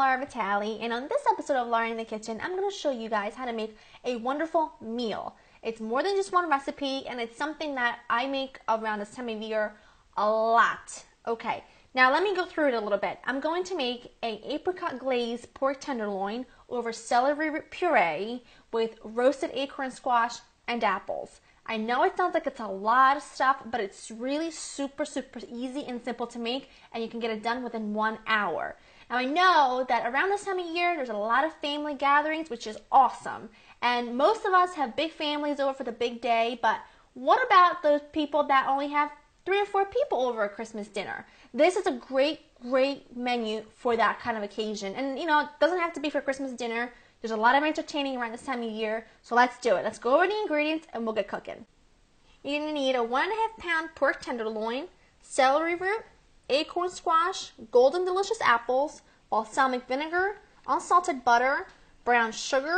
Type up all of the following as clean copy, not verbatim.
Laura Vitale, and on this episode of Laura in the Kitchen, I'm going to show you guys how to make a wonderful meal. It's more than just one recipe, and it's something that I make around this time of year a lot. Okay, now let me go through it a little bit. I'm going to make an apricot glazed pork tenderloin over celery root puree with roasted acorn squash and apples. I know it sounds like it's a lot of stuff, but it's really super easy and simple to make, and you can get it done within 1 hour. Now I know that around this time of year, there's a lot of family gatherings, which is awesome. And most of us have big families over for the big day, but what about those people that only have 3 or 4 people over a Christmas dinner? This is a great menu for that kind of occasion. And you know, it doesn't have to be for Christmas dinner. There's a lot of entertaining around this time of year, so let's do it. Let's go over the ingredients and we'll get cooking. You're going to need a 1.5 pound pork tenderloin, celery root, acorn squash, golden delicious apples, balsamic vinegar, unsalted butter, brown sugar,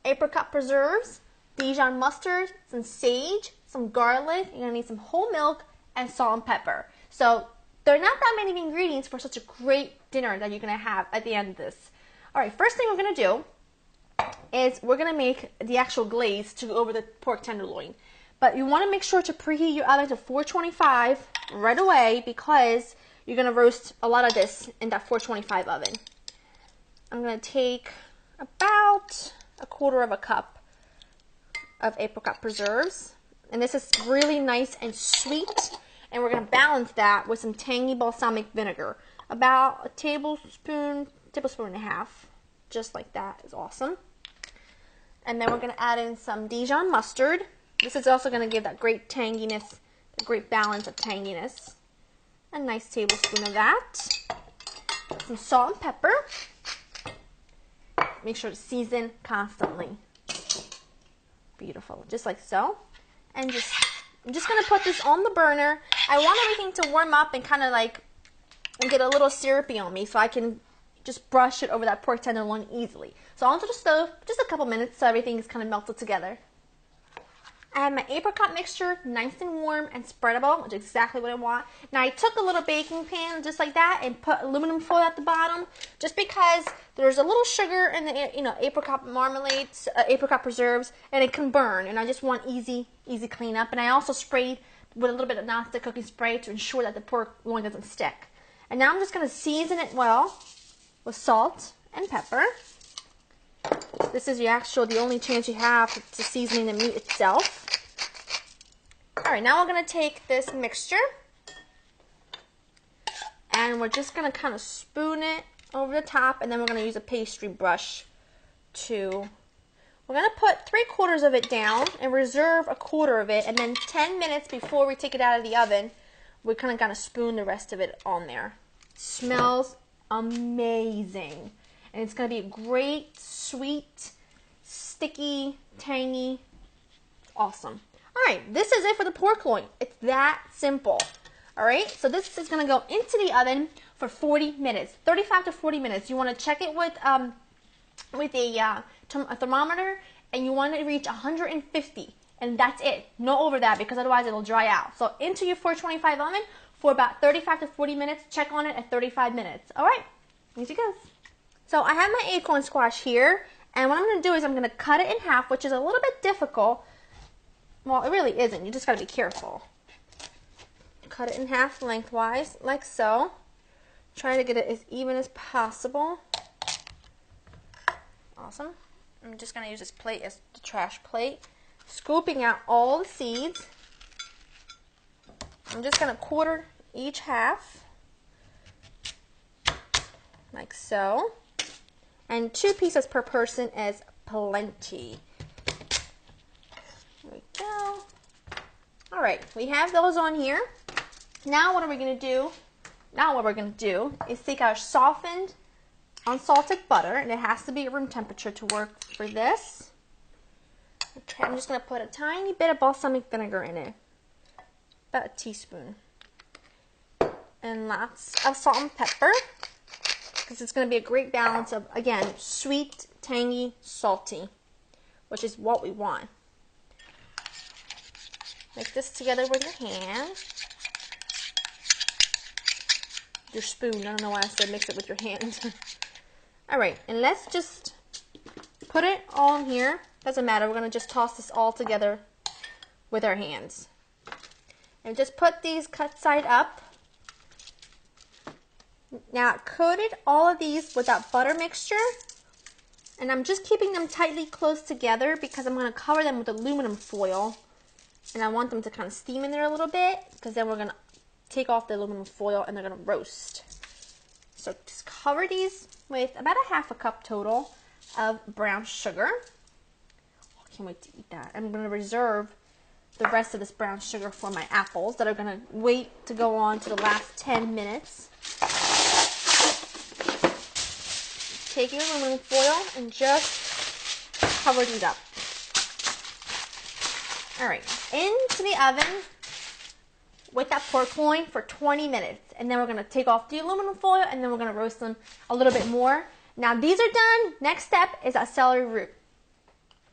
apricot preserves, Dijon mustard, some sage, some garlic. You're going to need some whole milk and salt and pepper. So there are not that many ingredients for such a great dinner that you're going to have at the end of this. All right, first thing we're going to do is we're going to make the actual glaze to go over the pork tenderloin. But you want to make sure to preheat your oven to 425 right away because you're going to roast a lot of this in that 425 oven. I'm going to take about 1/4 cup of apricot preserves. And this is really nice and sweet. And we're going to balance that with some tangy balsamic vinegar. About a tablespoon and a half. Just like that is awesome. And then we're going to add in some Dijon mustard. This is also going to give that great tanginess, a great balance of tanginess. A nice tablespoon of that. Some salt and pepper. Make sure to season constantly. Beautiful, just like so. And I'm just going to put this on the burner. I want everything to warm up and kind of like get a little syrupy on me so I can just brush it over that pork tenderloin easily. So onto the stove, just a couple minutes so everything is kind of melted together. I have my apricot mixture nice and warm and spreadable, which is exactly what I want. Now I took a little baking pan just like that and put aluminum foil at the bottom, just because there's a little sugar in the apricot marmalade, apricot preserves, and it can burn. And I just want easy cleanup. And I also sprayed with a little bit of nonstick cooking spray to ensure that the pork loin doesn't stick. And now I'm just going to season it well with salt and pepper. This is the only chance you have to seasoning the meat itself. Alright, now we're going to take this mixture and we're just going to kind of spoon it over the top, and then we're going to use a pastry brush we're going to put 3/4 of it down and reserve 1/4 of it, and then 10 minutes before we take it out of the oven, we're kind of going to spoon the rest of it on there. It smells amazing. And it's going to be a great, sweet, sticky, tangy, awesome. Alright, this is it for the pork loin. It's that simple. Alright, so this is going to go into the oven for 40 minutes, 35 to 40 minutes. You want to check it with a thermometer, and you want it to reach 150. And that's it. No over that, because otherwise it'll dry out. So into your 425 oven for about 35 to 40 minutes. Check on it at 35 minutes. Alright, here she goes. So I have my acorn squash here, and what I'm going to do is I'm going to cut it in half, which is a little bit difficult. Well, it really isn't. You just got to be careful. Cut it in half lengthwise, like so. Try to get it as even as possible. Awesome. I'm just going to use this plate as the trash plate. Scooping out all the seeds. I'm just going to quarter each half, like so. And 2 pieces per person is plenty. There we go. Alright, we have those on here. Now what are we going to do? Now what we're going to do is take our softened, unsalted butter, and it has to be room temperature to work for this. Okay, I'm just going to put a tiny bit of balsamic vinegar in it. About a teaspoon. And lots of salt and pepper, because it's going to be a great balance of, again, sweet, tangy, salty, which is what we want. Mix this together with your hand. Your spoon. I don't know why I said mix it with your hand. All right, and let's just put it all in here. Doesn't matter, we're gonna just toss this all together with our hands. And just put these cut side up. Now I coated all of these with that butter mixture, and I'm just keeping them tightly close together because I'm gonna cover them with aluminum foil. And I want them to kind of steam in there a little bit, because then we're gonna take off the aluminum foil and they're gonna roast. So just cover these with about a half a cup total of brown sugar. Oh, I can't wait to eat that. I'm gonna reserve the rest of this brown sugar for my apples that are gonna wait to go on to the last 10 minutes. Take your aluminum foil and just cover these up. All right, into the oven with that pork loin for 20 minutes. And then we're gonna take off the aluminum foil and then we're gonna roast them a little bit more. Now these are done. Next step is that celery root.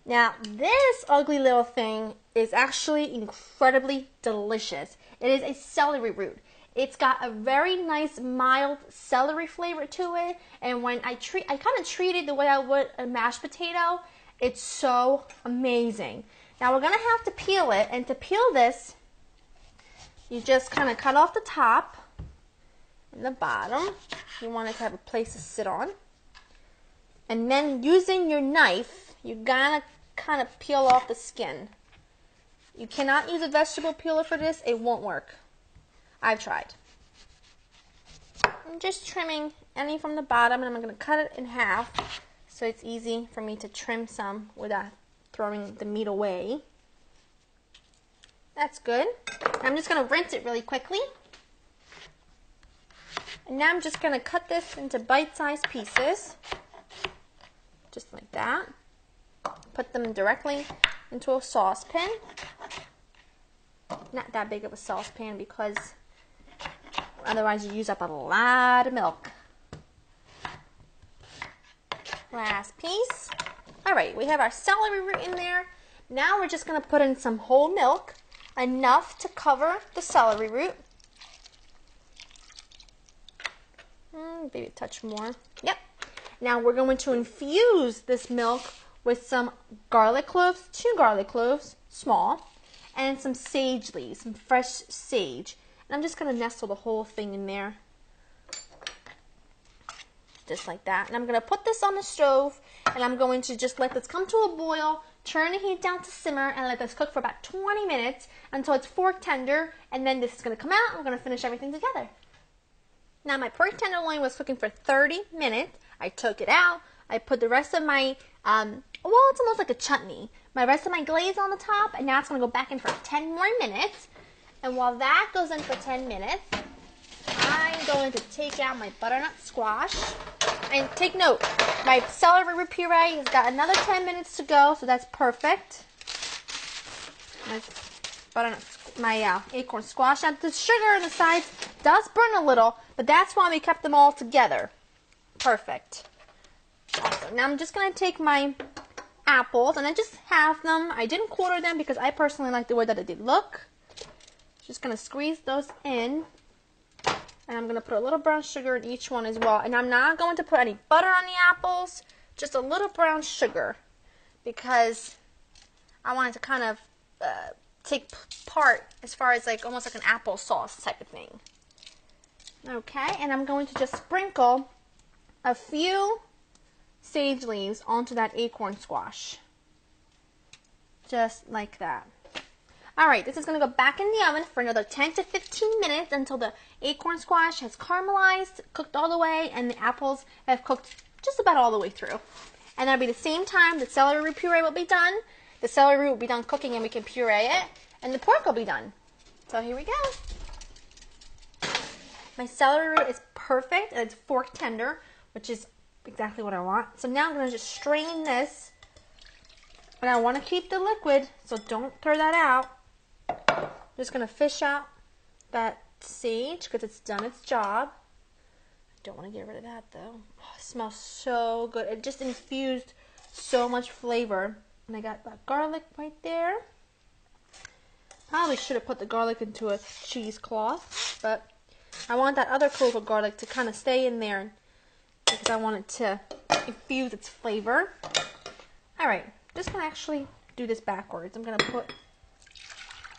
Now this ugly little thing is actually incredibly delicious. It is a celery root. It's got a very nice mild celery flavor to it. And when I kind of treat it the way I would a mashed potato. It's so amazing. Now we're gonna have to peel it, and to peel this, you just kind of cut off the top and the bottom. You want it to have a place to sit on. And then using your knife, you gotta kind of peel off the skin. You cannot use a vegetable peeler for this, it won't work. I've tried. I'm just trimming any from the bottom, and I'm gonna cut it in half so it's easy for me to trim some without throwing the meat away. That's good. I'm just going to rinse it really quickly. And now I'm just going to cut this into bite-sized pieces. Just like that. Put them directly into a saucepan. Not that big of a saucepan because otherwise you use up a lot of milk. Last piece. Alright, we have our celery root in there. Now we're just going to put in some whole milk, enough to cover the celery root. Maybe a touch more. Yep. Now we're going to infuse this milk with some garlic cloves, 2 garlic cloves, small, and some sage leaves, some fresh sage. And I'm just going to nestle the whole thing in there. Just like that. And I'm going to put this on the stove, and I'm going to just let this come to a boil, turn the heat down to simmer, and let this cook for about 20 minutes until it's fork tender, and then this is going to come out, and we're going to finish everything together. Now my pork tenderloin was cooking for 30 minutes. I took it out. I put the rest of my, well, it's almost like a chutney. My rest of my glaze on the top, and now it's going to go back in for 10 more minutes. And while that goes in for 10 minutes, I'm going to take out my butternut squash. And take note, my celery root puree has got another 10 minutes to go, so that's perfect. My acorn squash. Now the sugar on the sides does burn a little, but that's why we kept them all together. Perfect. Awesome. Now I'm just going to take my apples, and I just halve them. I didn't quarter them because I personally like the way that it did look. Just going to squeeze those in. And I'm going to put a little brown sugar in each one as well. And I'm not going to put any butter on the apples, just a little brown sugar, because I want it to kind of take part as far as like almost like an apple sauce type of thing. Okay, and I'm going to just sprinkle a few sage leaves onto that acorn squash. Just like that. Alright, this is going to go back in the oven for another 10 to 15 minutes until the acorn squash has caramelized, cooked all the way, and the apples have cooked just about all the way through. And that'll be the same time the celery root puree will be done. The celery root will be done cooking and we can puree it. And the pork will be done. So here we go. My celery root is perfect and it's fork tender, which is exactly what I want. So now I'm going to just strain this. And I want to keep the liquid, so don't throw that out. I'm just going to fish out that sage because it's done its job. I don't want to get rid of that though. Oh, it smells so good. It just infused so much flavor. And I got that garlic right there. Probably should have put the garlic into a cheesecloth, but I want that other clove of garlic to kind of stay in there because I want it to infuse its flavor. All right, just gonna actually do this backwards. I'm gonna put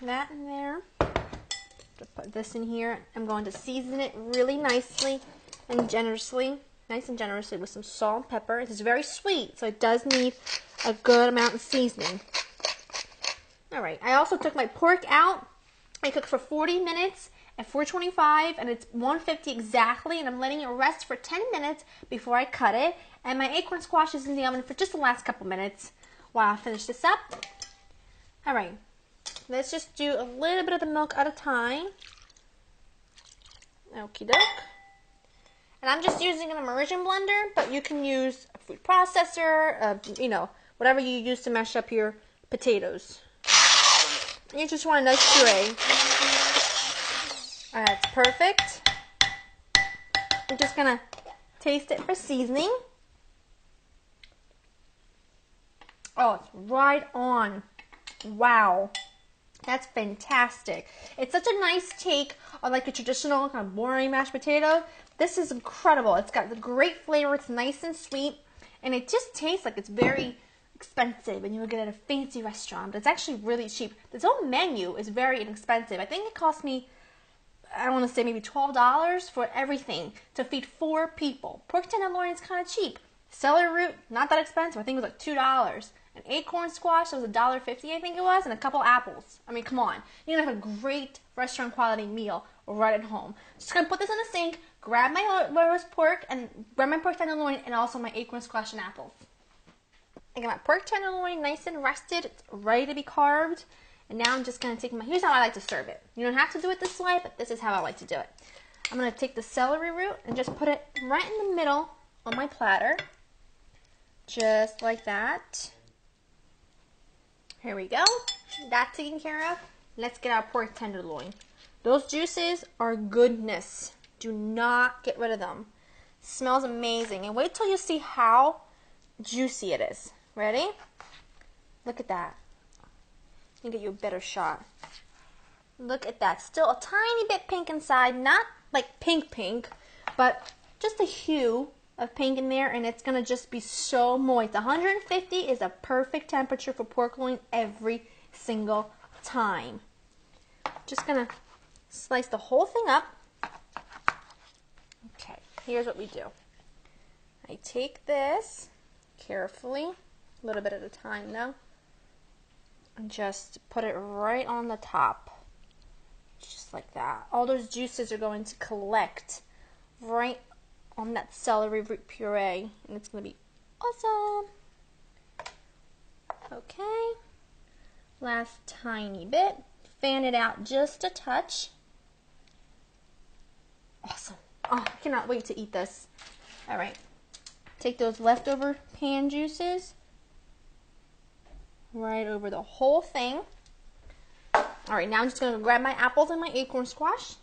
that in there. Put this in here. I'm going to season it really nicely and generously, with some salt and pepper. It is very sweet, so it does need a good amount of seasoning. All right, I also took my pork out. I cooked for 40 minutes at 425, and it's 150 exactly, and I'm letting it rest for 10 minutes before I cut it. And my acorn squash is in the oven for just the last couple minutes while I finish this up. All right, let's just do a little bit of the milk at a time. Okie doke. And I'm just using an immersion blender, but you can use a food processor, you know, whatever you use to mash up your potatoes. You just want a nice puree. All right, that's perfect. I'm just gonna taste it for seasoning. Oh, it's right on. Wow. That's fantastic. It's such a nice take on like a traditional kind of boring mashed potato. This is incredible. It's got the great flavor. It's nice and sweet. And it just tastes like it's very expensive and you would get it at a fancy restaurant. But it's actually really cheap. This whole menu is very inexpensive. I think it cost me, I don't want to say maybe $12 for everything to feed 4 people. Pork tenderloin is kind of cheap. Celery root, not that expensive. I think it was like $2. An acorn squash, that was $1.50 I think it was, and a couple apples. I mean, come on. You're going to have a great restaurant quality meal right at home. Just going to put this in the sink, grab my roast pork, and grab my pork tenderloin, and also my acorn squash and apples. I got my pork tenderloin nice and rested. It's ready to be carved. And now I'm just going to take here's how I like to serve it. You don't have to do it this way, but this is how I like to do it. I'm going to take the celery root and just put it right in the middle on my platter. Just like that. Here we go. That's taken care of. Let's get our pork tenderloin. Those juices are goodness. Do not get rid of them. Smells amazing. And wait till you see how juicy it is. Ready? Look at that. Let me get you a better shot. Look at that. Still a tiny bit pink inside. Not like pink, but just a hue of pink in there, and it's going to just be so moist. 150 is a perfect temperature for pork loin every single time. Just going to slice the whole thing up. Okay, here's what we do. I take this carefully, a little bit at a time though, and just put it right on the top. Just like that. All those juices are going to collect right on that celery root puree, and it's going to be awesome. Okay, last tiny bit. Fan it out just a touch. Awesome. Oh, I cannot wait to eat this. All right, take those leftover pan juices right over the whole thing. All right, now I'm just going to grab my apples and my acorn squash.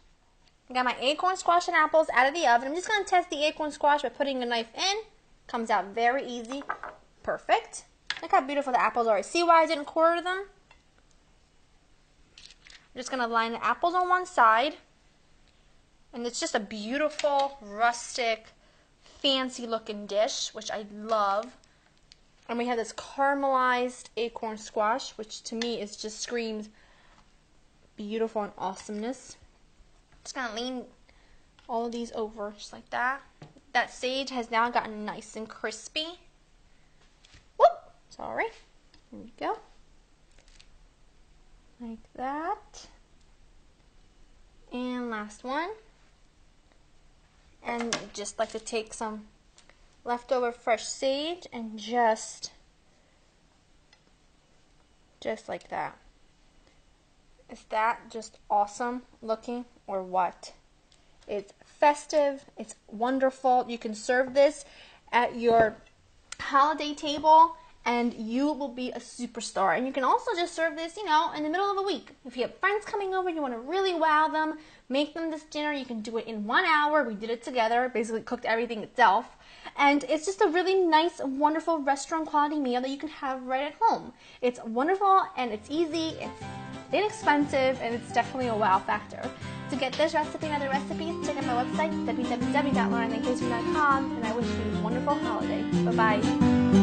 I got my acorn squash and apples out of the oven. I'm just going to test the acorn squash by putting a knife in. Comes out very easy. Perfect. Look how beautiful the apples are. See why I didn't quarter them? I'm just going to line the apples on one side. And it's just a beautiful, rustic, fancy looking dish, which I love. And we have this caramelized acorn squash, which to me is just screams beautiful and awesomeness. Just gonna lean all of these over just like that. That sage has now gotten nice and crispy. Whoop! Sorry. Here we go. Like that. And last one. And just like to take some leftover fresh sage and just like that. Is that just awesome looking or what? It's festive. It's wonderful. You can serve this at your holiday table and you will be a superstar. And you can also just serve this, you know, in the middle of the week. If you have friends coming over, you want to really wow them, make them this dinner. You can do it in 1 hour. We did it together, basically cooked everything itself. And it's just a really nice, wonderful restaurant quality meal that you can have right at home. It's wonderful and it's easy, it's inexpensive, and it's definitely a wow factor. To get this recipe and other recipes, check out my website, www.laureninthekitchen.com, and I wish you a wonderful holiday. Bye-bye.